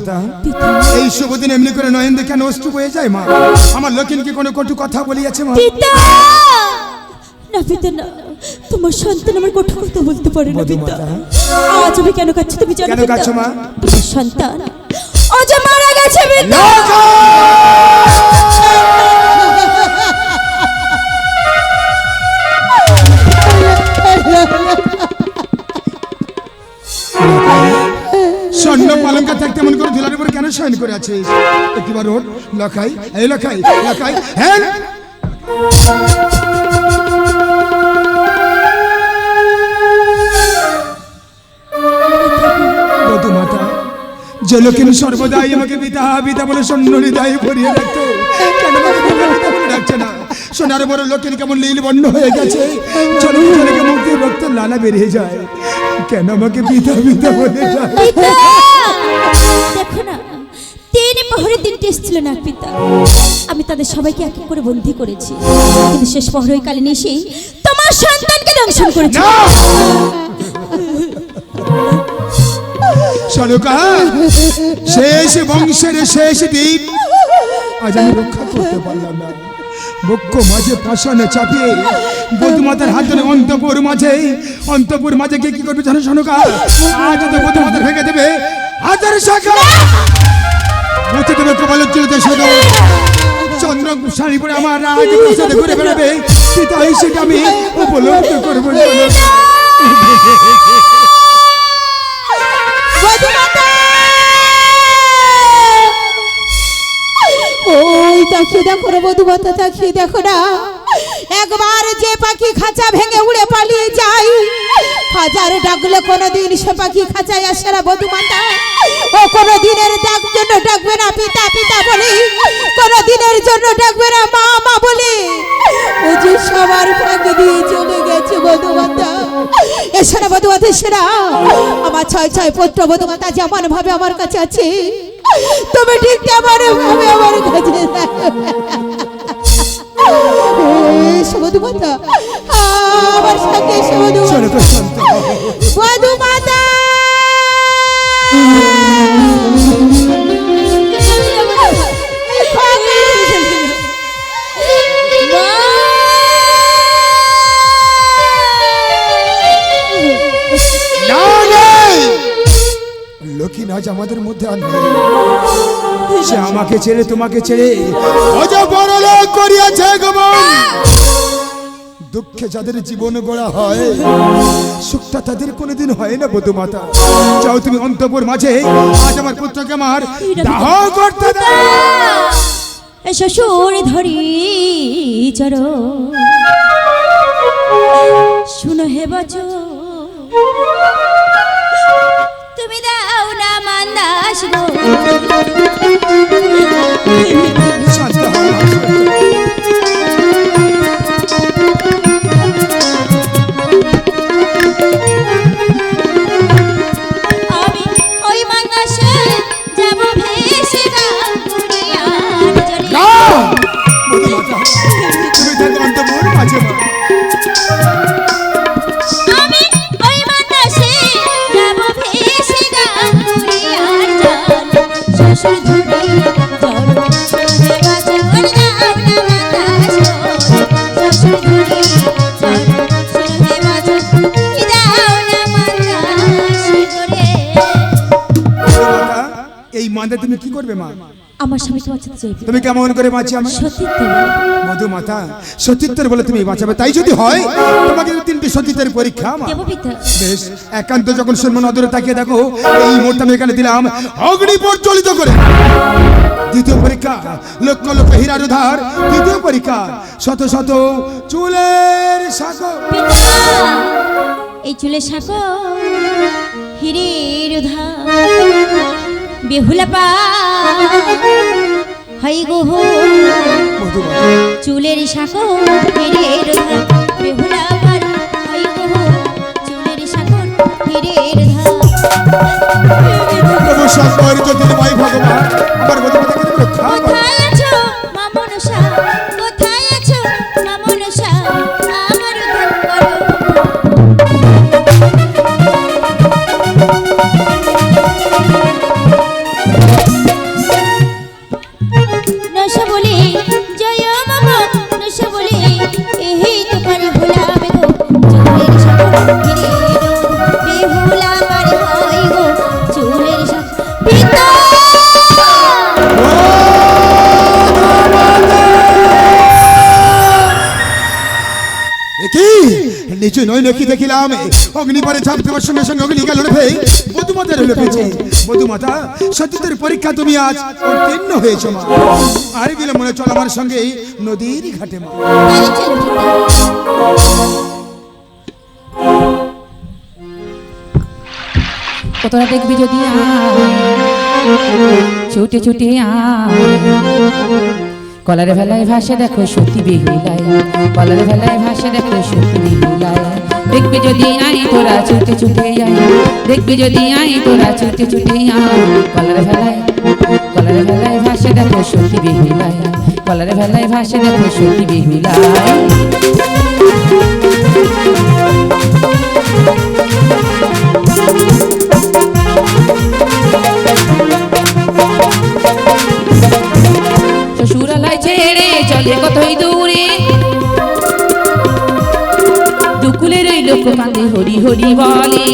মাতা, এই শুভ দিন এমনি করে নয়ন দেখে নষ্ট হয়ে যায় মা। আমার লক্ষ্মীকে কোনো কটু কথা বলিয়াছে মা? পিতা না পিতা না, তোমার সন্তান আমার কঠোর কথা বলতে পারে না পিতা। আজ আমি কেন কাচ্ছি তুমি জানো? কেন কাচ্ছ মা? তোমার সন্তান আজ মারা গেছে পিতা। স্বর্ণ পালঙ্কা থাকতে মন করে ধুলার উপরে কেন শয়ন করে আছিস? একটিবার ওঠ লখাই, এই লখাই লখাই। হ্যাঁ মাতা, যে লক্ষ্মী সর্বদাই আমাকে পিতা পিতা বলে স্বর্ণ হৃদয়ে ভরিয়ে রাখতো, কেন আমাকে পিতা পিতা বলে ডাকছে না? সোনার বড় লক্ষ্মী কেমন নীল বর্ণ হয়ে গেছে, চলে চলে মুক্তির রক্ত লালা বেরিয়ে যায়, কেন আমাকে পিতা পিতা বলে ডাকে? দেখো না, 3 প্রহরের দিন টেস্ট ছিল না পিতা। আমি তাদের সবাইকে এক এক করে বন্দী করেছি, কিন্তু শেষ প্রহরের কালীন এসে তোমার সন্তানকে দংশন করেছি। সরকা শেষ বংশের শেষ দ্বীপ আজ আমি রক্ষা করতে পারলাম না। বক্ষ মাঝে পাষাণে চাপিয়ে বধুমাতার হাত ধরে অন্তপুর মাঝে গিয়ে কি করবে জানো সনকা? আজ তো বধুমাতা ভেঙে দেবে হাজার শাখা, মুছে দেবে কপালের চুলতে শুধু চন্দ্র শাড়ি পরে আমার রাজ প্রসাদে ঘুরে বেড়াবে। পিতা সেটা আমি উপলব্ধ করবো। ওই তাকিয়ে দেখো রে বধূমাতা, তাকিয়ে দেখো না, একবার যে পাখি খাঁচা ভেঙে উড়ে পালিয়ে যায়, হাজার ডাকলে কোনোদিন সে পাখি খাঁচায় আসে না বধূমাতা। ও কোনো দিনের ডাক জন্য ডাকবে না পিতা পিতা বলে, কোনো দিনের জন্য ডাকবে না মা মা বলে, ও যে সবার ফাঁকে দিয়ে চলে গেছে বধূমাতা। এসে না বধূমাতা, এসে না, আমার 6 পুত্র বধূমাতা যেমন ভাবে আমার কাছে আছে, তুমি ঠিক তেমন ভাবে আমার কাছে বধূমাতা, আমার সাথে বধূমাতা। লক্ষ্মী আজ আমাদের মধ্যে আর নেই, সে আমাকে ছেড়ে তোমাকে ছেড়ে অজপরলোক করিয়াছে গমন। দুঃখে যাদের জীবন গড়া হয়, সুখটা তাদের কোনোদিন হয় না বধূমাতা। যাও তুমি অন্তপুর মাঝে আজ আমার পুত্রকে আমার দাহ করতে দাও। শ্বশুর ধরি চর শুনো হে বচন, তুমি দাও না মান্দাস গো। আমি ওই মান্দাসে যাব ভেসে গাঙ্গুরিয়ার জলে। তুমি থাকো অন্তপুর মাঝে আমি ওই মান্দাসে যাব ভেসে গাঙ্গুরিয়ার জলে। শ্বশুর ধরি চর হে বচন, দাও না মান্দাস গো। শ্বশুর ধরি চর হে বচন, দাও না মান্দাস গো রে। এই মান্দা তুমি কি করবে মা? আমার স্বামী তোমার সাথে চাইবে। তুমি কেমন করে বাঁচি আমার সতীত্ব মধুমাতা? সতীত্বের বলে তুমি বাঁচাবে, তাই যদি হয় তোমাকে 3টি সতীত্বের পরীক্ষা দেব পিতা। বেশ, একান্ত যখন সম্মান অদূরে তাকিয়ে দেখো, এই মুহূর্তে আমি এখানে দিলাম অগ্নি প্রজ্বলিত করে। দ্বিতীয় পরীক্ষা লক্ষ লক্ষ হীরার উধার। তৃতীয় পরীক্ষা শত শত চুলের শাখা। এই চুলের শাখা হীরের উধার, বেহুলা পা হাই গো চুলের শাখা হীরের উধার, বেহুলা পার হাই গো চুলের শাখা হীরের উধার। প্রভু শঙ্কর জ্যোতির্ময় ভগবান আমার মধুমাতাকে তুমি রক্ষা করো। কোথায় আছো মা মনসা, কোথায় আছো মা মনসা, আমার উদ্ধার করো। নিচু নই নকি দেখিলাম অগ্নিপরে ঝাঁপ দেওয়ার সঙ্গে সঙ্গে অগ্নিকা লড়ে বধুমাতার হলো পেয়েছে। বধুমাতা সত্যের পরীক্ষা তুমি আজ উত্তীর্ণ হয়েছো মা। আর বিলম্বনে চল আমার সঙ্গে নদীর ঘাটে মা। তাই চলো পিতা। কতটা দেখবি যদি ছুটে ছুটে কলার ভেলায় ভাসে দেখো সত্যি বেহুলায়, কলার ভেলায় ভাসে দেখো সত্যি বেহুলায়। দেখবি যদি আই তোরা ছুটে ছুটে আয়, দেখবি যদি আই তোরা ছুটে ছুটে আয়। কলার ভেলায় ভাসে দেখো সত্যি বেহুলায়, কলার ভেলায় ভাসে দেখো সত্যি বেহুলায়। শ্বশুরালয় ছেড়ে চলে কতই দূরে, দুকুলের ওই লোক কাঁদে হরি হরি বলে।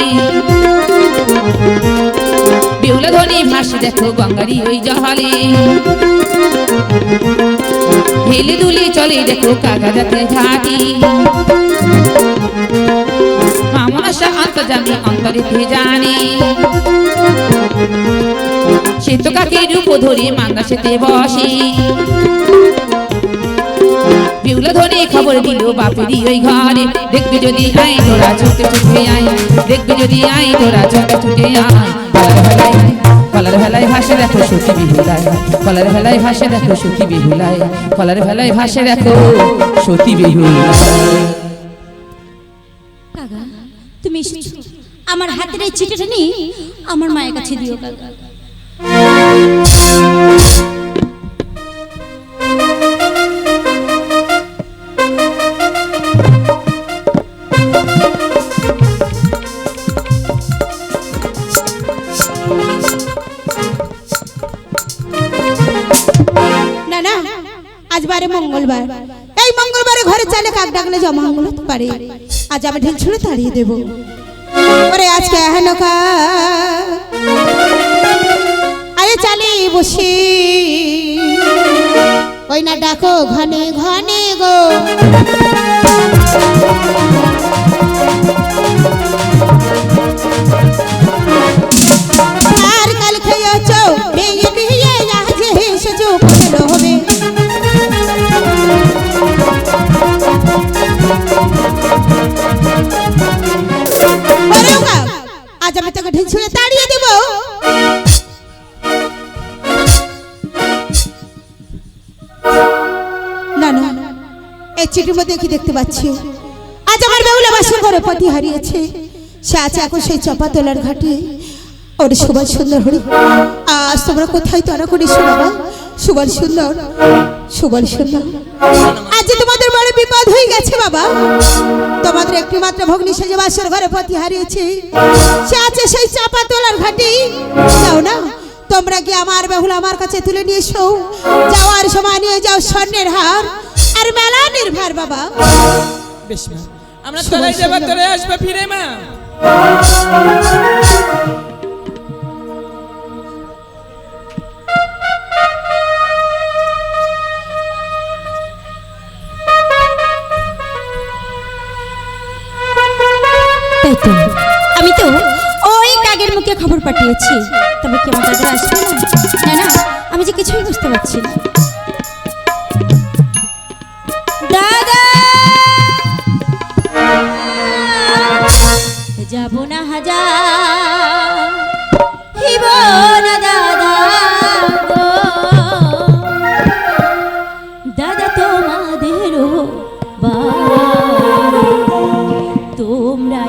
বেহুলা ধ্বনি ভাসে দেখো গঙ্গারি ওই জলে, হেলে দুলে চলে দেখো কাগা যাতে ঘাটি। মামনাশা অন্তর্জামী অন্তরেতে জানে, সে তো কাকে রূপ ধরে মান্দাসেতে বসে। বেহুলা ধরে খবর দিল বাপেরই ওই ঘরে, দেখবি যদি আই তোরা ছুটে ছুটে আয়, দেখবি যদি আই তোরা ছুটে ছুটে আয়। কলার ভেলায় ভাসে দেখো সখী বেহুলায়, কলার ভেলায় ভাসে দেখো সখী বেহুলায়, কলার ভেলায় ভাসে দেখো সতী বেহুলায়। কাকা তুমি এসেছো, আমার হাতের এই চিঠিটা নিয়ে আমার মায়ের কাছে দিও কাকা। না না, আজ বারে মঙ্গলবার, এই মঙ্গলবারে ঘরে চালে কাক ডাকলে জমা হতে পারে। আজ আমি ঢিল ছুঁড়ে তাড়িয়ে দেবো। ওরে আজকে হেন আরে চালে বসে ওই না ডাকো ঘনে ঘনে গো। আর কাল খেয়েছ ভেঙে ভেঙে আজ এসেছো কখনো হবে। আজ আমি তোকে ঢিল ছুঁড়ে তাড়িয়ে দেবো। না না, এই চিঠির মধ্যে কি দেখতে পাচ্ছি? আজ আমার বেহুলা বাসর ঘরে পতি হারিয়েছে, সে আছে এখন সেই চাপা তোলার ঘাটে। ওর সুবল সুন্দর হরি, আজ তোমরা কোথায় তারা করিস বাবা? সুবল সুন্দর, সুবল সুন্দর, আজ তোমাদের বড় বিপদ হয়ে গেছে বাবা। তোমাদের একটি মাত্র ভগ্নী সেজে বাসর ঘরে পতি হারিয়েছে, সে আছে সেই চাপা তোলার ঘাটে। যাও না, তোমরা কি আমার বেহুলা আমার কাছে তুলে নিয়ে এসো। যাওয়ার সময় নিয়ে যাও স্বর্ণের হার আর মেলা নির্ভার বাবা। বেশ মা, আমরা তোরাই যাবার তোরে আসবে ফিরে মা। আমি তো ওই কাগের মুখে খবর পাঠিয়েছি, তবে কি আমার দাদা আসবে না? না না, আমি যে কিছুই বুঝতে পারছি না। দাদা যাব না হাজার হিব না দাদা গো। দাদা তোমাদেরও তোমরা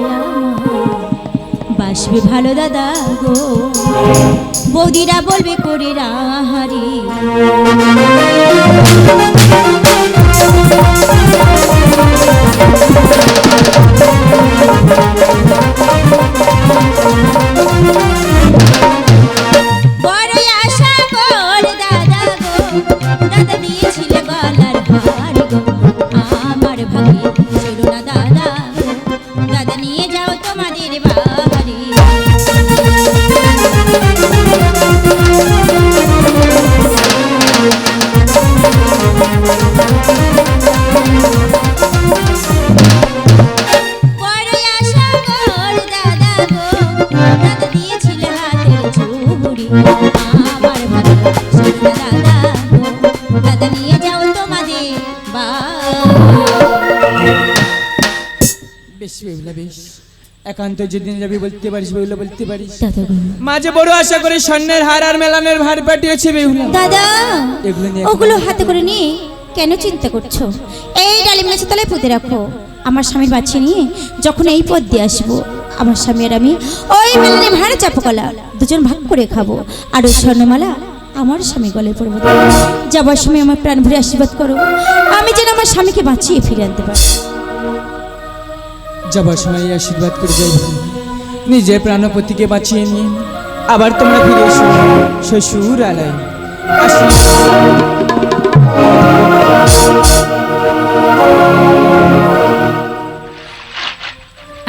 বাসবে ভালো দাদা গো। বৌদিরা বলবে করে রাহারি। বড়ই আশা করে দাদা গো, দাদা দিয়েছিল গলার হার গো। আমার ভাগে ছিল না দাদা গো, দাদা নিয়ে যাও তোমাদের বাড়ি। বেহুলা বেশ, একান্ত যেদিন যাবি বলতে পারিস বেহুলা, বলতে পারিস। দাদা গো, মাঝে বড় আশা করে স্বর্ণের হার আর মেলানের ভার পাঠিয়েছে বেহুলা। দাদা এগুলো নিয়ে ওগুলো হাতে করে নিয়ে কেন চিন্তা করছো? এই ডালিম গাছের তলায় পুঁতে রাখো। আমার স্বামীর বাচ্চা নিয়ে যখন এই পথ দিয়ে আসবো, আমার স্বামী আর আমি ওই মেলানে ভাড়া চাপকলা দুজন ভাগ করে খাবো। আর ওই স্বর্ণমালা আমার স্বামী গলায় পড়বো। যাবার সময় আমার প্রাণ ভরে আশীর্বাদ করো, আমি যেন আমার স্বামীকে বাঁচিয়ে ফিরে আনতে পারি। যাবার সময় এই আশীর্বাদ করে যাই, নিজে প্রাণপতিকে বাঁচিয়ে নিয়ে আবার তোমরা ফিরে এসো শ্বশুর আলায়।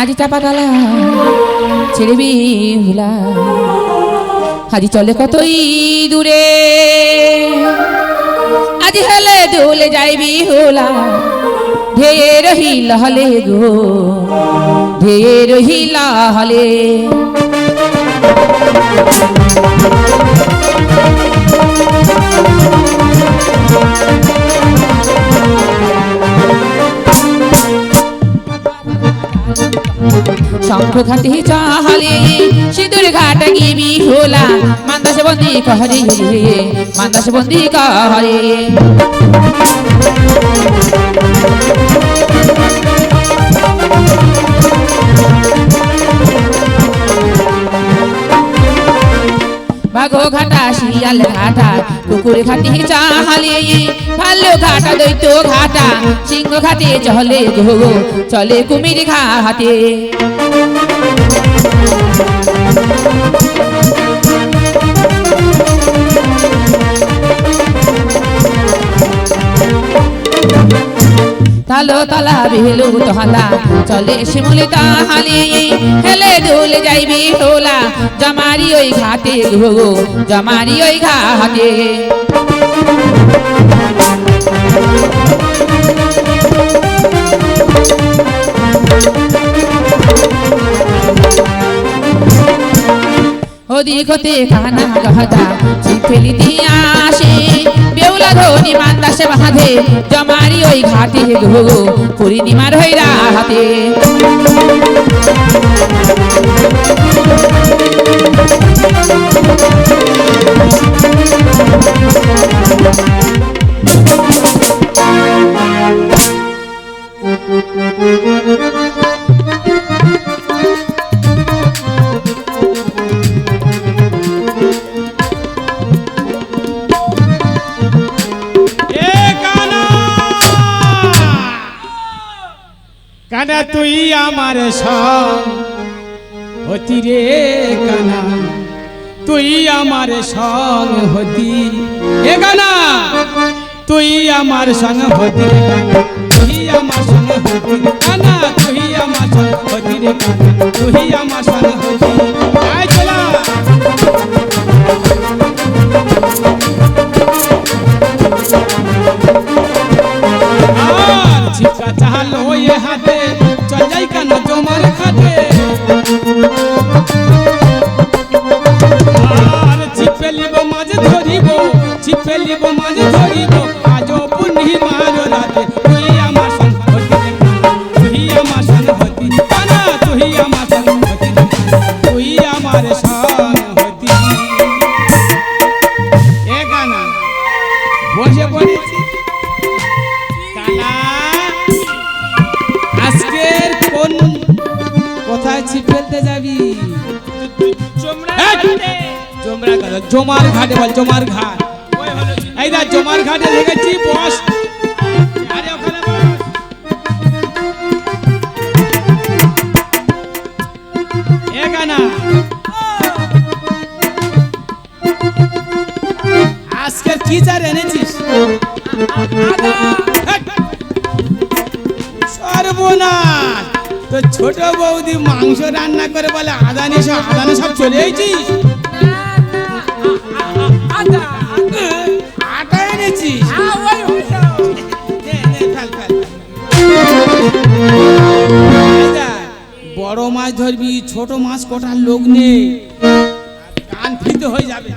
আজি চাপা গালা ছেড়ে বেহুলা, আজি চলে কতই দূরে, আজি হেলে দোলে যাই বেহুলা, ধেয়ে রহিলা হলে গো, ধেয়ে রহিলা হলে। শঙ্খ ঘাটে চাহালে সিঁদুর ঘাট গিয়ে বিহুলা, মান্দাসে বন্দি কহরে, মান্দাসে বন্দি কহরে। বাঘো ঘাটা শিয়াল ঘাটা কুকুর ঘাটে চাহালে, ভালো ঘাটা দৈত্য ঘাটা সিংহ ঘাটে চলে গো, চলে কুমির ঘাটে। তালো তালা বেলু তহলা চলে শিমুলি তাহালে, হেলে দোলে যাইবি হোলা, জামারি ওই ঘাটে গো, জামারি ওই ঘাটে। ওদিক হতে কানা গাদা ফেলি দিয়ে আসে, বেউলা ধনি মান্দাসে বাঁধে, জমারি ওই ঘাটে গো, পূর্ণিমার হইরা হাতে। কানা তুই আমার সং হতি রে, কানা তুই আমার সং হতি, এ কানা তুই আমার সং হতি রে, কানা তুই আমার সং হতি রে, কানা তুই আমার সং হতি রে, কানা তুই আমার সং হতি। আয় চলা ছিপকা চাহালো এ হাতে, চল যাই কেন জমার খাটে। আর ছিপে লিব মাঝে ধরিব, ছিপে লিব মাঝে ধরিব, আজ পূর্ণিমার রাতে। তুই আমার সঙ্গ হতি রে, তুই আমার সঙ্গ হতি, কানা তুই আমার সঙ্গ হতি, তুই আমার সঙ্গ হতি। এ কানা বসে পড়েছি, কানা আজকের কোন কোথায় ছিপ ফেলতে যাবি? জমরা ঘাটে, জমার ঘাটে বল, জমার ঘাট। এই দা জমার ঘাটে দেখেছি, বস। আরে ওখানে বস। এ কানা আজকের কি চার এনেছিস? সর্বনাশ, তো ছোট বৌদি মাংস রান্না করে বলে আদানি সব চলে এসেছিস? আটা এনেছিস? বড় মাছ ধরবি, ছোট মাছ কটার লোক নেই, কান ফিতে হয়ে যাবে।